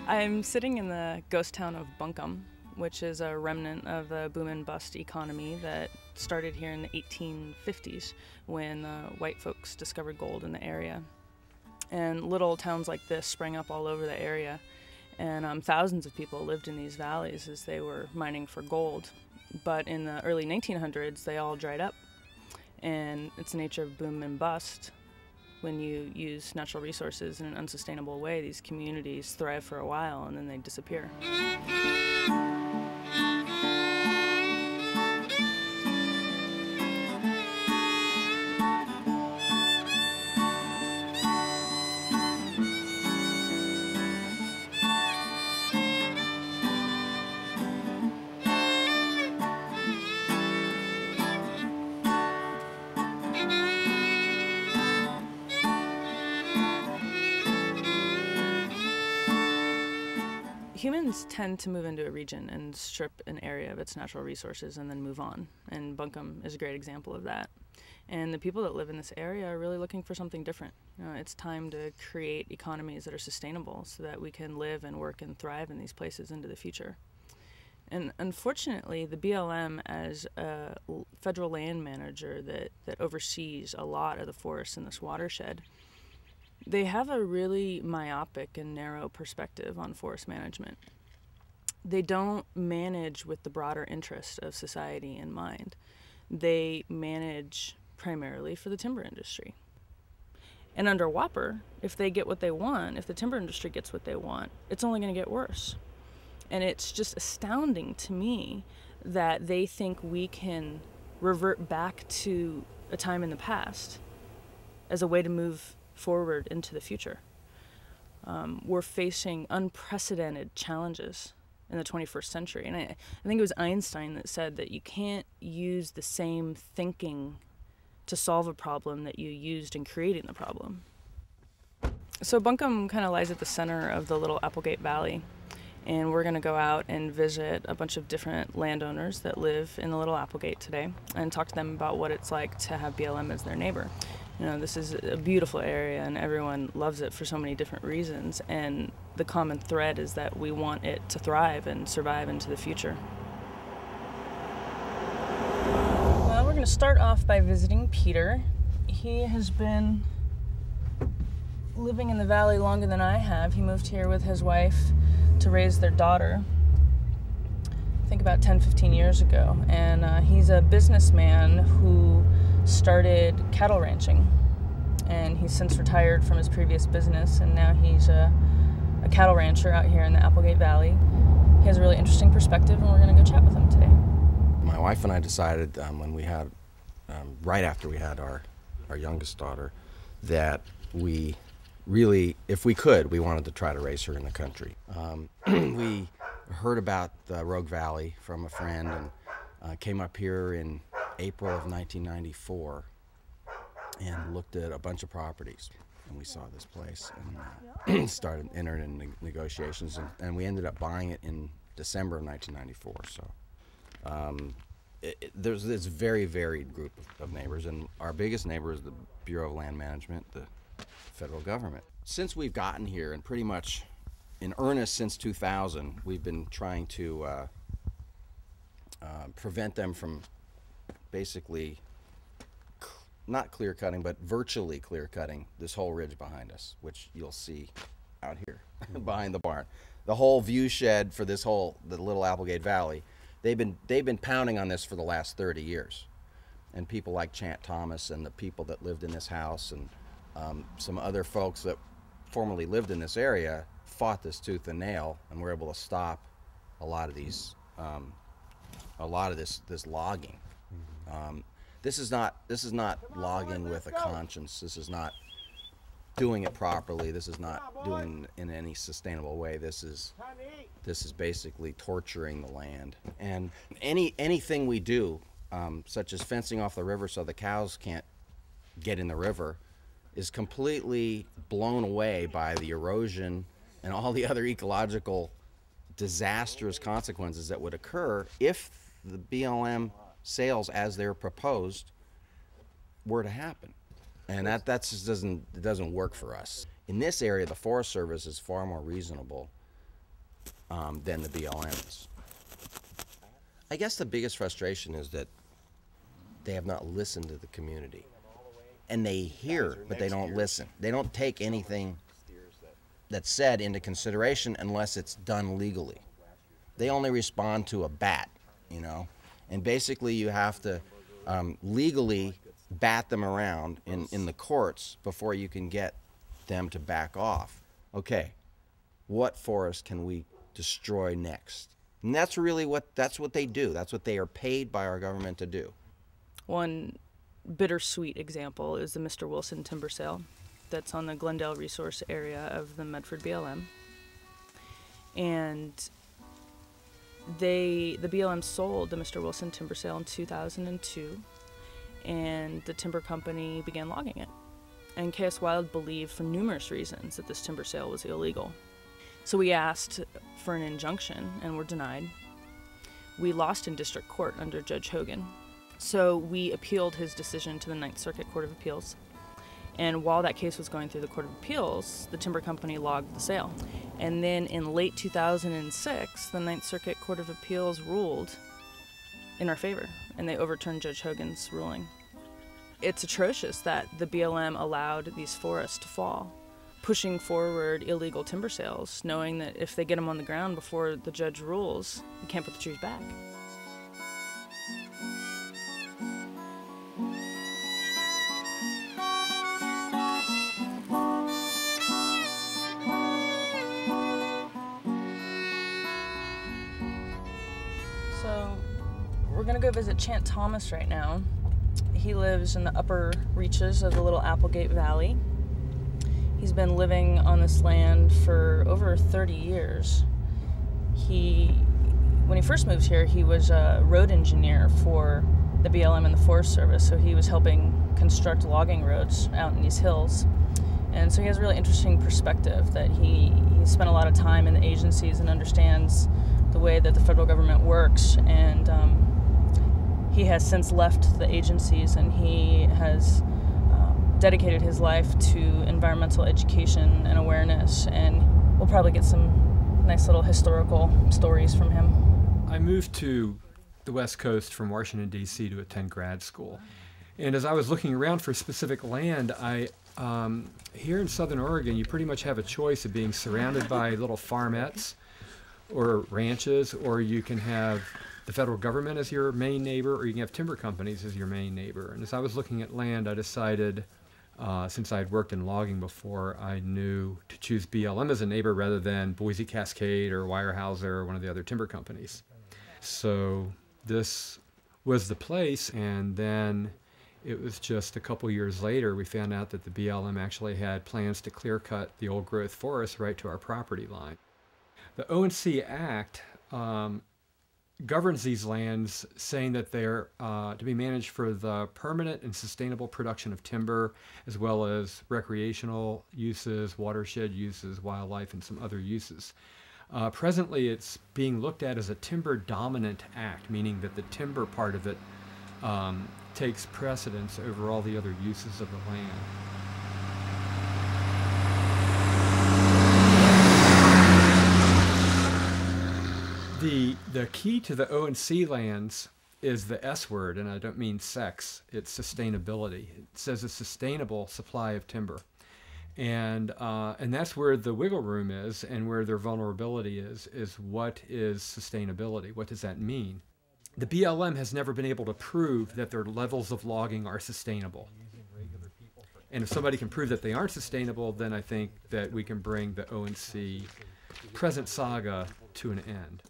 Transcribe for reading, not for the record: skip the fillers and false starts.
I'm sitting in the ghost town of Buncombe, which is a remnant of the boom and bust economy that started here in the 1850s when white folks discovered gold in the area. And little towns like this sprang up all over the area, and thousands of people lived in these valleys as they were mining for gold. But in the early 1900s, they all dried up, and it's the nature of boom and bust. When you use natural resources in an unsustainable way, these communities thrive for a while and then they disappear. Humans tend to move into a region and strip an area of its natural resources and then move on, and Buncombe is a great example of that. And the people that live in this area are really looking for something different. It's time to create economies that are sustainable so that we can live and work and thrive in these places into the future. And unfortunately, the BLM, as a federal land manager that oversees a lot of the forests in this watershed, they have a really myopic and narrow perspective on forest management. They don't manage with the broader interest of society in mind. They manage primarily for the timber industry. And under WOPR, if they get what they want, if the timber industry gets what they want, it's only going to get worse. And it's just astounding to me that they think we can revert back to a time in the past as a way to move forward into the future. We're facing unprecedented challenges in the 21st century. And I think it was Einstein that said that you can't use the same thinking to solve a problem that you used in creating the problem. So Buncombe kind of lies at the center of the Little Applegate Valley. And we're going to go out and visit a bunch of different landowners that live in the Little Applegate today and talk to them about what it's like to have BLM as their neighbor. This is a beautiful area and everyone loves it for so many different reasons, and the common thread is that we want it to thrive and survive into the future. Well, we're going to start off by visiting Peter. He has been living in the valley longer than I have. He moved here with his wife to raise their daughter, I think about 10-15 years ago, and he's a businessman who started cattle ranching, and he's since retired from his previous business, and now he's a cattle rancher out here in the Applegate Valley. He has a really interesting perspective, and we're going to go chat with him today. My wife and I decided when we had, right after we had our youngest daughter, that we really, if we could, we wanted to try to raise her in the country. We heard about the Rogue Valley from a friend and came up here in April of 1994 and looked at a bunch of properties, and we saw this place and started entering in negotiations, and we ended up buying it in December of 1994. So there's this very varied group of neighbors, and our biggest neighbor is the Bureau of Land Management, the federal government. Since we've gotten here, and pretty much in earnest since 2000, we've been trying to prevent them from basically not clear cutting, but virtually clear cutting this whole ridge behind us, which you'll see out here behind the barn. The whole view shed for the Little Applegate Valley, they've been pounding on this for the last 30 years. And people like Chant Thomas and the people that lived in this house and some other folks that formerly lived in this area fought this tooth and nail, and were able to stop a lot of these, this logging. This is not logging with a conscience. This is not doing it properly. This is not doing it in any sustainable way. This is basically torturing the land. And anything we do, such as fencing off the river so the cows can't get in the river, is completely blown away by the erosion and all the other ecological disastrous consequences that would occur if the BLM sales as they're proposed were to happen. And that just doesn't work for us. In this area, the Forest Service is far more reasonable than the BLMs. I guess the biggest frustration is that they have not listened to the community. And they hear, but they don't listen. They don't take anything that's said into consideration unless it's done legally. They only respond to a bat, you know. And basically you have to legally bat them around in the courts before you can get them to back off. Okay, what forest can we destroy next? And that's really what they do. That's what they are paid by our government to do. One bittersweet example is the Mr. Wilson timber sale that's on the Glendale resource area of the Medford BLM. And the BLM sold the Mr. Wilson timber sale in 2002, and the timber company began logging it. And KS Wild believed for numerous reasons that this timber sale was illegal. So we asked for an injunction and were denied. We lost in district court under Judge Hogan. So we appealed his decision to the Ninth Circuit Court of Appeals. And while that case was going through the Court of Appeals, the timber company logged the sale. And then in late 2006, the Ninth Circuit Court of Appeals ruled in our favor, and they overturned Judge Hogan's ruling. It's atrocious that the BLM allowed these forests to fall, pushing forward illegal timber sales, knowing that if they get them on the ground before the judge rules, you can't put the trees back. So we're gonna go visit Chant Thomas right now. He lives in the upper reaches of the Little Applegate Valley. He's been living on this land for over 30 years. When he first moved here, he was a road engineer for the BLM and the Forest Service, so he was helping construct logging roads out in these hills. And so he has a really interesting perspective that he spent a lot of time in the agencies and understands the way that the federal government works. And he has since left the agencies, and he has dedicated his life to environmental education and awareness, and we'll probably get some nice little historical stories from him. I moved to the West Coast from Washington, D.C. to attend grad school. And as I was looking around for specific land, here in Southern Oregon, you pretty much have a choice of being surrounded by little farmettes or ranches, or you can have the federal government as your main neighbor, or you can have timber companies as your main neighbor. And as I was looking at land, I decided, since I had worked in logging before, I knew to choose BLM as a neighbor rather than Boise Cascade or Weyerhaeuser or one of the other timber companies. So this was the place, and then it was just a couple years later we found out that the BLM actually had plans to clear cut the old growth forest right to our property line. The O&C Act governs these lands, saying that they're to be managed for the permanent and sustainable production of timber, as well as recreational uses, watershed uses, wildlife, and some other uses. Presently, it's being looked at as a timber-dominant act, meaning that the timber part of it takes precedence over all the other uses of the land. The key to the O&C lands is the S word, and I don't mean sex, it's sustainability. It says a sustainable supply of timber. And that's where the wiggle room is, and where their vulnerability is what is sustainability? What does that mean? The BLM has never been able to prove that their levels of logging are sustainable. And if somebody can prove that they aren't sustainable, then I think that we can bring the O&C present saga to an end.